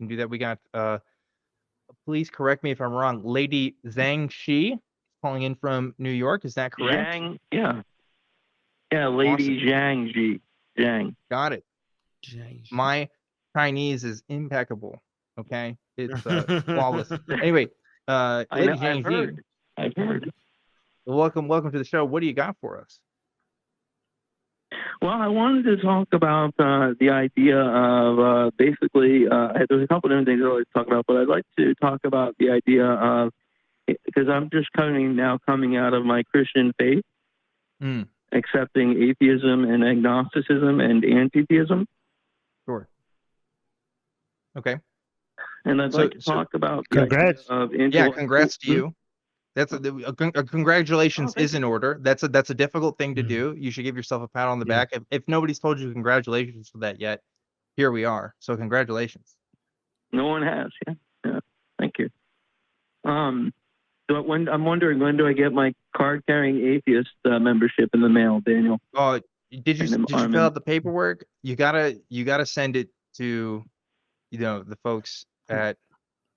do that. We got please correct me if I'm wrong. Lady Zhang Shi calling in from New York. Is that correct? Zhang, yeah, Lady Awesome. Zhang Ji, Zhang. Got it. My Chinese is impeccable. Okay, it's flawless. Anyway, Lady Zhang Ji, I've heard. welcome to the show. What do you got for us? Well, I wanted to talk about the idea of basically, there's a couple different things I'd like to talk about, but I'd like to talk about the idea of, because I'm just coming out of my Christian faith, accepting atheism and agnosticism and anti-theism. Sure. Okay. And I'd like to talk about the congrats. idea of yeah, congrats to you. That's a congratulations is in order. That's a difficult thing to do. You should give yourself a pat on the back. If nobody's told you congratulations for that yet, here we are. So congratulations. No one has. Yeah. Thank you. So I'm wondering, when do I get my card-carrying atheist membership in the mail, Daniel? Oh, did you fill out the paperwork? You gotta send it to, the folks at,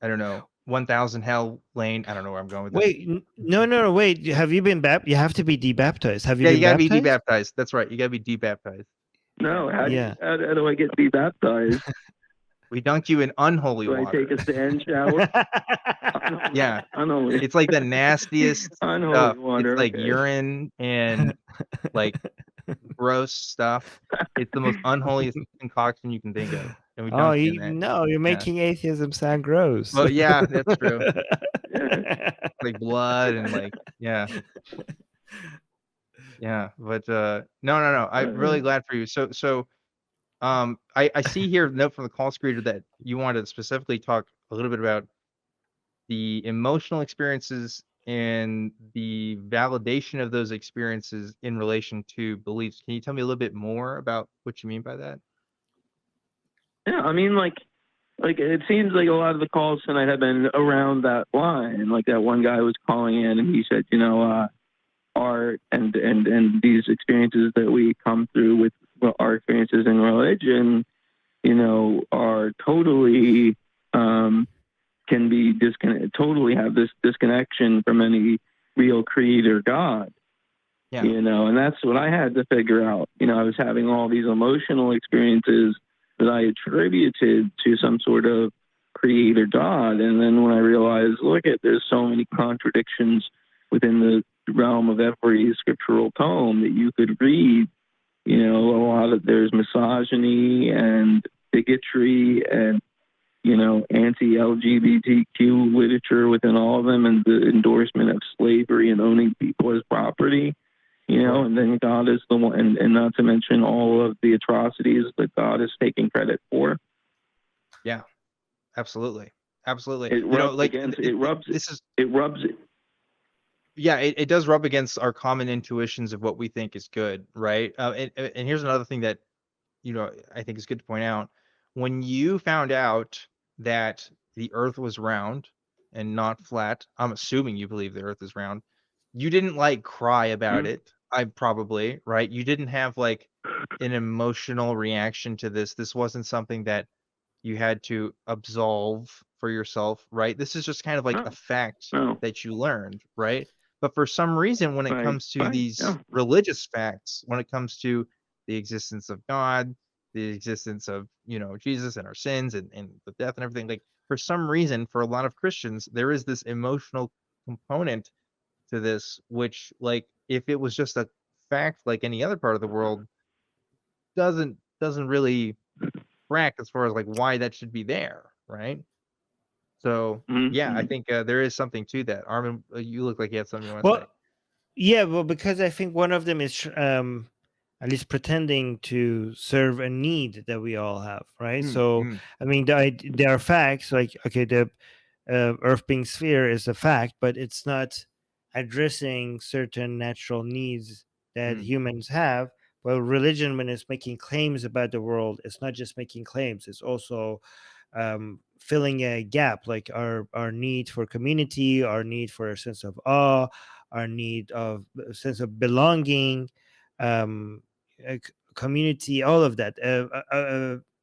I don't know, 1000 Hell Lane. I don't know where I'm going with this. Wait, no, wait. Have you been you have to be debaptized. Have you been you gotta baptized? be debaptized. That's right. You gotta be debaptized. No, how do I get debaptized? We dunk you in unholy water. Do I take a sand shower? Yeah. Unholy. It's like the nastiest unholy stuff. water. It's like urine and like gross stuff. It's the most unholiest concoction you can think of. And we dunk you in that. You're making atheism sound gross. Well, yeah, that's true. Like blood and like, yeah, but no. I'm really glad for you. So I see here a note from the call screener that you wanted to specifically talk a little bit about the emotional experiences and the validation of those experiences in relation to beliefs. Can you tell me a little bit more about what you mean by that? Yeah, I mean, like it seems like a lot of the calls tonight have been around that line. Like that one guy was calling in and he said, art and these experiences that we come through with our experiences in religion, are totally can be totally have this disconnection from any real creator God. Yeah. And that's what I had to figure out. I was having all these emotional experiences that I attributed to some sort of creator God. And then when I realized, there's so many contradictions within the realm of every scriptural tome that you could read, there's misogyny and bigotry and, anti-LGBTQ literature within all of them, and the endorsement of slavery and owning people as property. And then God is the one, and not to mention all of the atrocities that God is taking credit for. Yeah, absolutely. It rubs it. Yeah, it does rub against our common intuitions of what we think is good, right? And here's another thing that, I think is good to point out. When you found out that the Earth was round and not flat, I'm assuming you believe the Earth is round. You didn't cry about it. I probably, right? You didn't have an emotional reaction to this. This wasn't something that you had to absolve for yourself, right? This is just kind of a fact that you learned, right? But for some reason, when it comes to these religious facts, when it comes to the existence of God, the existence of, Jesus and our sins and the death and everything, for some reason, for a lot of Christians, there is this emotional component to this, which if it was just a fact like any other part of the world, doesn't really track as far as why that should be there, right? So yeah, I think there is something to that. Armin, you look like you had something you want to say. Yeah, well, because I think one of them is at least pretending to serve a need that we all have, right? So I mean, there are facts the Earth being sphere is a fact, but it's not addressing certain natural needs that humans have. Well, religion, when it's making claims about the world, it's not just making claims, it's also filling a gap, like our need for community, our need for a sense of awe, our need of a sense of belonging, community, all of that,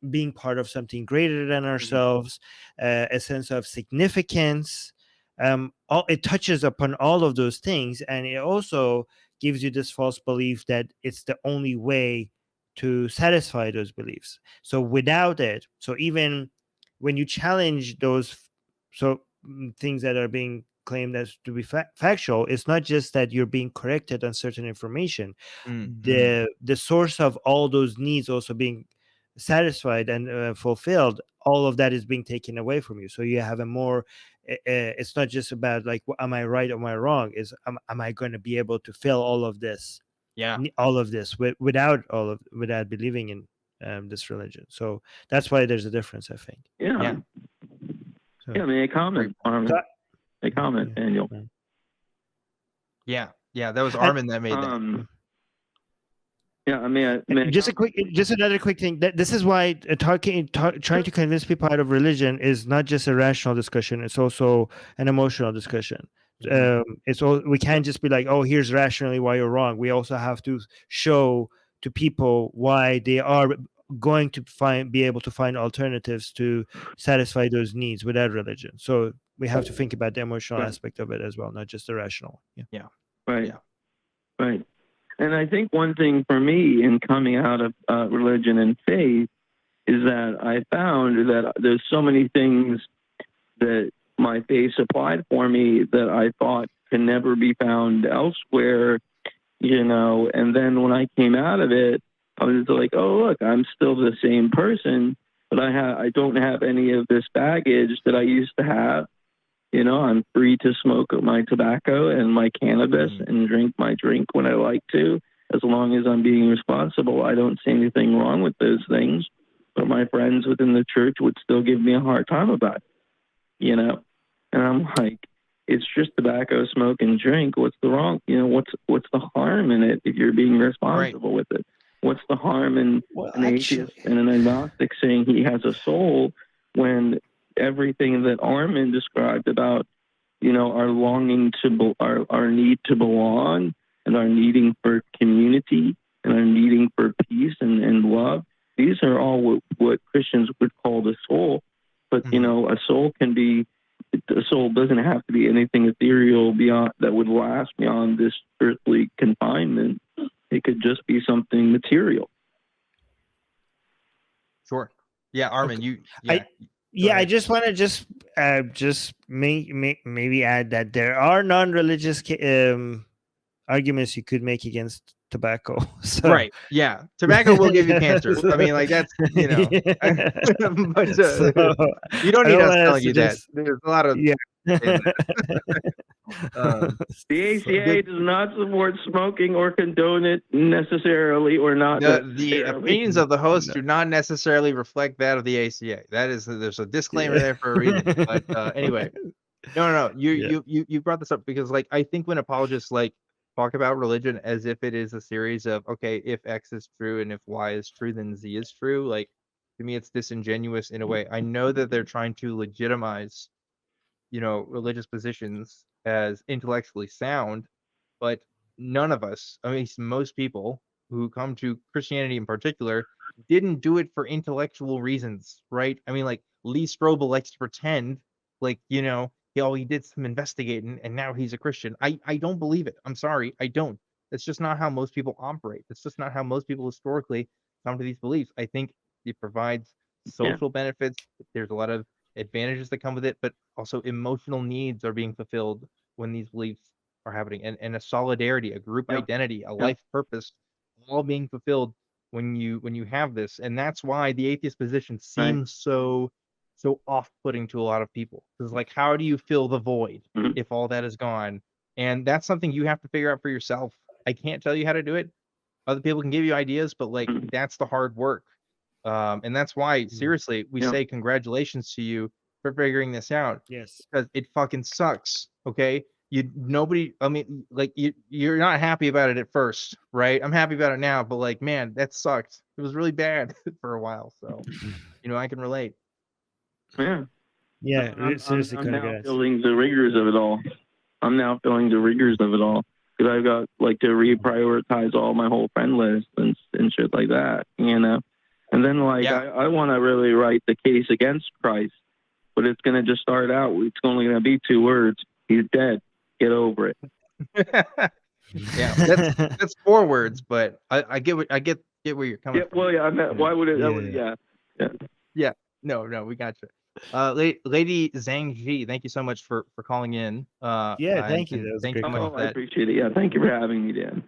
being part of something greater than ourselves, a sense of significance. It touches upon all of those things, and it also gives you this false belief that it's the only way to satisfy those beliefs. So without it, so even when you challenge those things that are being claimed as to be factual, it's not just that you're being corrected on certain information. The source of all those needs also being satisfied and fulfilled, all of that is being taken away from you. So you have a more it's not just about like, am I right, am I wrong, is am I going to be able to fill all of this without believing in this religion. So that's why there's a difference, I think. So, may I comment, Armin? A comment, Daniel. Yeah, that was Armin that made that. Yeah, I mean, just another quick thing. This is why trying to convince people out of religion is not just a rational discussion; it's also an emotional discussion. We can't just be like, "Oh, here's rationally why you're wrong." We also have to show to people why they are going to be able to find alternatives to satisfy those needs without religion. So we have to think about the emotional aspect of it as well, not just the rational. Right. And I think one thing for me in coming out of religion and faith is that I found that there's so many things that my faith supplied for me that I thought can never be found elsewhere, and then when I came out of it, I was like, oh, look, I'm still the same person, but I don't have any of this baggage that I used to have. I'm free to smoke my tobacco and my cannabis and drink my drink when I like to, as long as I'm being responsible. I don't see anything wrong with those things, but my friends within the church would still give me a hard time about it, And I'm like, it's just tobacco, smoke, and drink. What's the wrong? What's the harm in it if you're being responsible with it? What's the harm in an atheist and an agnostic saying he has a soul when everything that Armin described about, our longing to our need to belong and our needing for community and our needing for peace and love, these are all what Christians would call the soul. But a soul doesn't have to be anything ethereal beyond that would last beyond this earthly confinement. It could just be something material. Sure. Yeah, Armin, okay. I just want to just maybe add that there are non-religious arguments you could make against tobacco. So. Right. Yeah. Tobacco will give you cancer. I mean, like that's, but you don't need us telling you that. There's a lot of the ACA does not support smoking or condone it necessarily or not. The opinions of the host do not necessarily reflect that of the ACA. There's a disclaimer there for a reason. But anyway, no. You brought this up because I think when apologists talk about religion as if it is a series of, okay, if X is true and if Y is true, then Z is true. To me, it's disingenuous in a way. I know that they're trying to legitimize, religious positions as intellectually sound, but none of us, I mean, most people who come to Christianity in particular, didn't do it for intellectual reasons, right? I mean, Lee Strobel likes to pretend he did some investigating and now he's a Christian. I don't believe it. I'm sorry. I don't. That's just not how most people operate. That's just not how most people historically come to these beliefs. I think it provides social benefits. There's a lot of advantages that come with it, but also emotional needs are being fulfilled when these beliefs are happening, and a solidarity, a group identity, a life purpose, all being fulfilled when you have this. And that's why the atheist position seems so off-putting to a lot of people, because how do you fill the void if all that is gone? And that's something you have to figure out for yourself. I can't tell you how to do it. Other people can give you ideas, but that's the hard work. And that's why seriously we say congratulations to you for figuring this out. Yes, because it fucking sucks. Okay, you're not happy about it at first, right? I'm happy about it now, but man, that sucked. It was really bad for a while, so I can relate. I'm now congrats. feeling the rigors of it all. Because I've got to reprioritize all my whole friend list and shit like that, And then like I want to really write the case against Christ, but it's going to just start out. It's only going to be 2 words. He's dead. Get over it. Yeah, that's 4 words, but I get where you're coming from. Well, yeah. I meant, why would it? Yeah. No, we got you. Lady Zhang Ji, thank you so much for calling in. Thank you. That was thank great. you so much I appreciate it. Yeah, thank you for having me, Dan.